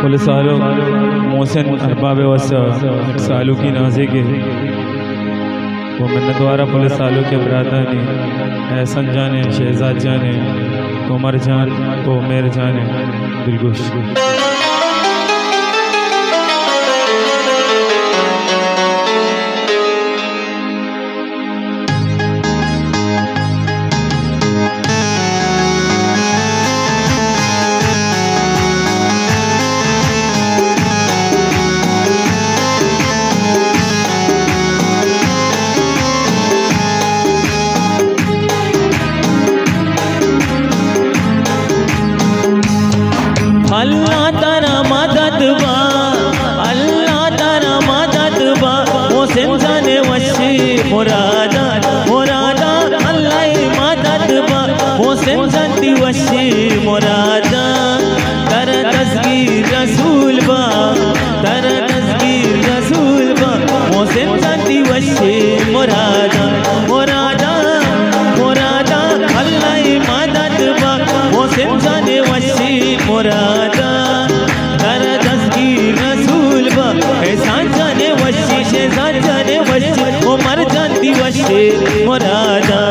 कुल सालो मोहसिन अरबाब वसा सालू की नाजे के वो मिन्नत वारा पुलिस सालों के बरादानी एहसन जाने शहजाद जाने उमर जान को मेर जाने दिलगुश अल्लाह तारा मदद बा, अल्लाह तारा मदद बा, मोहसिन जाने वशी मुरादा मुरादा अल्लाह मदद बा, मोहसिन जानती वशी मुरादा तर तस्गीर रसूल बा, तर तस्गीर रसूल बा, मोहसिन जानती वशी मुरादा मुरादा मुरादा अल्लाह मदद बा, मोहसिन जाने वशी मुरादा तर तस्गीर रसूल बा, एहसान जाने वशी शहजाद जाने वशी उमर जानती वशी मुरादा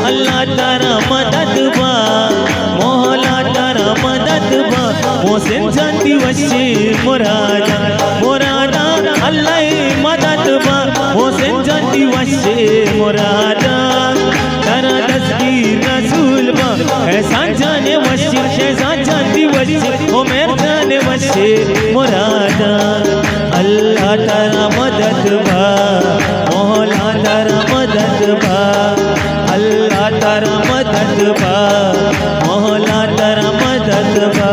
अल्लाह तारा मदद बा, मौला तारा मदद बा, मोहसिन जानती वशी मुरादा मुरादा अल्लाह मदद बा, मोहसिन जानती वशी मुरादा तर तस्गीर रसूल बा, एहसान जाने वशी शहजाद जानती वशी उमर जाने वशी मुरादा अल्लाह तारा मदद बा, मौला तारा मदद बा, अल्लाह तारा मदद बा, मौला तारा मदद बा।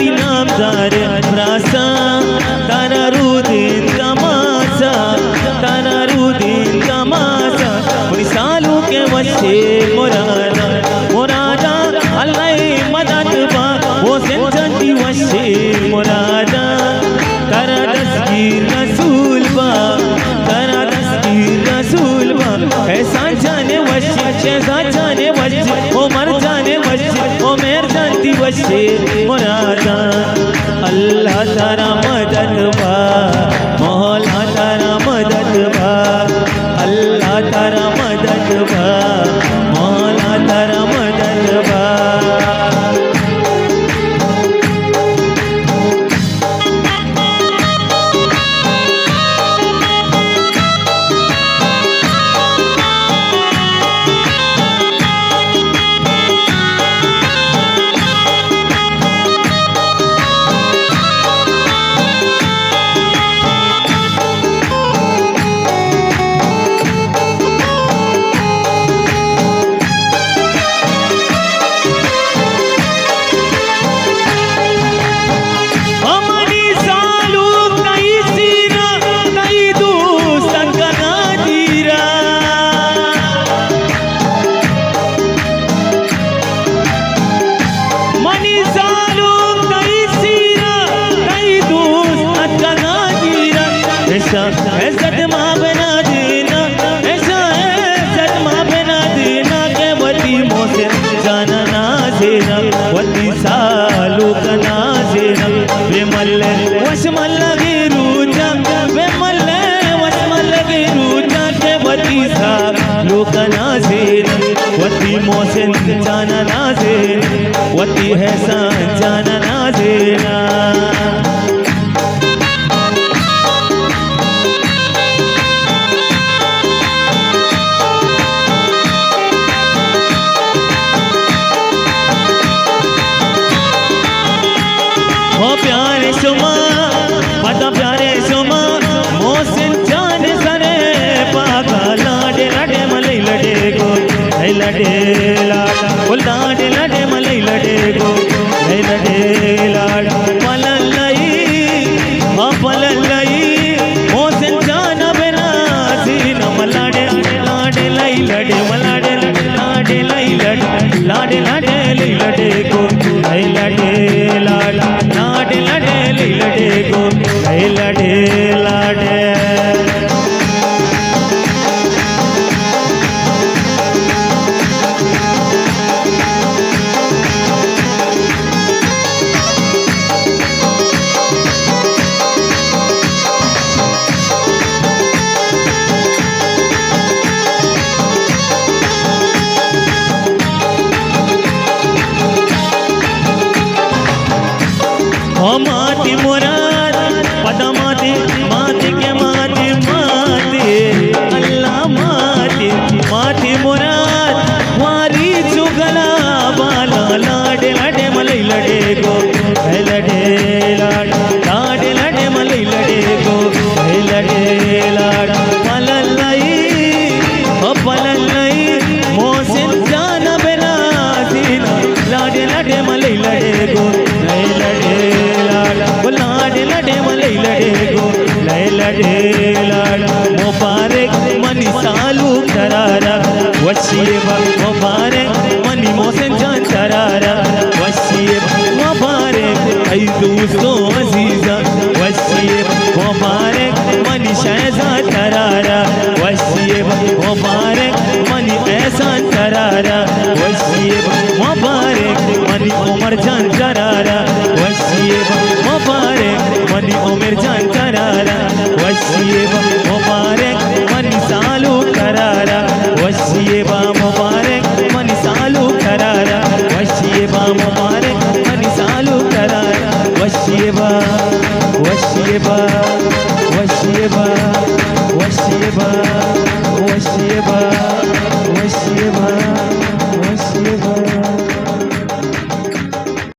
नामदार रासा तारा रुदीन तमाशा, तारा रुदीन तमाशा मिसालों के वशे मुरादा मुरादा अल्लाह मदद बा, मोहसिन जानती वशे मुरादा तारा तस्गीर रसूल बा, तारा तस्गीर रसूल बा, एहसान जाने वशे शहजाद जाने वशे उमर जाने वशे उमर जानती वशे मुरादा अल्लाह तारा मदद बा, मौला तारा मदद बा, अल्लाह तारा मदद बा, मौला तारा मदद बा। इज्जत माँ बना देना, ऐसा इज्जत माँ बना देना के वती मोहसिन जाना नाज़ेरा, वती सालू का नाज़ेरा, वे मल्ले वशमल लगे रूजा, वे मल्ले वशमल लगे रूजा के वती सालू का नाज़ेरा। मोहसिन जाना नाज़ेना वती एहसान जाना नाज़ेना हो प्यारे शुमा पता प्यारे शुमा मोहसिन जान सरे पाका लाडे लाडे मलई लडे गो है लडे लाडा ओ लाडे लाडे मलई लडे गो है लडे लाडा पललई हाँ पललई मोहसिन जान बिना सीना मलाडे लाडे लई लडे मलाडे लाडे लई लडे लाडे लाडे लई लडे गो है लडे लाडा लाडे लाडे लई लडे गो है लडे लाडे ओ माती मुराद पदा माती माती के माती माती अल्लाह माती माती मुराद वारी चुगला बाला लाडे लाडे मलई लडे गो है लडे लाडा लाडे लाडे मलई लडे गो है लडे लाडा पललई ओ पललई मोहसिन जाना बिना सीना लाडे लाडे मलई लडे गो है लडे लाडे लाडे मलई लडे गो लय लडे लाडा मुबारक मनी सालू करारा वशीबा मुबारक मनी मोहसिन जान करारा वशीबा मुबारक ऐ दोस्तों अजीजा वशीबा मुबारक मनी शहजाद करारा वशीबा मुबारक मनी एहसान करारा वशीबा मुबारक मनी उमर जान करारा वशीबा मुबारक मनी उमर जान करारा वशीबा मुबारक मनी सालू करारा वशीबा मुबारक मनी सालू करारा वशीबा मुबारक मनी सालू करारा वशीबा वशीबा वशीबा वशीबा वशीबा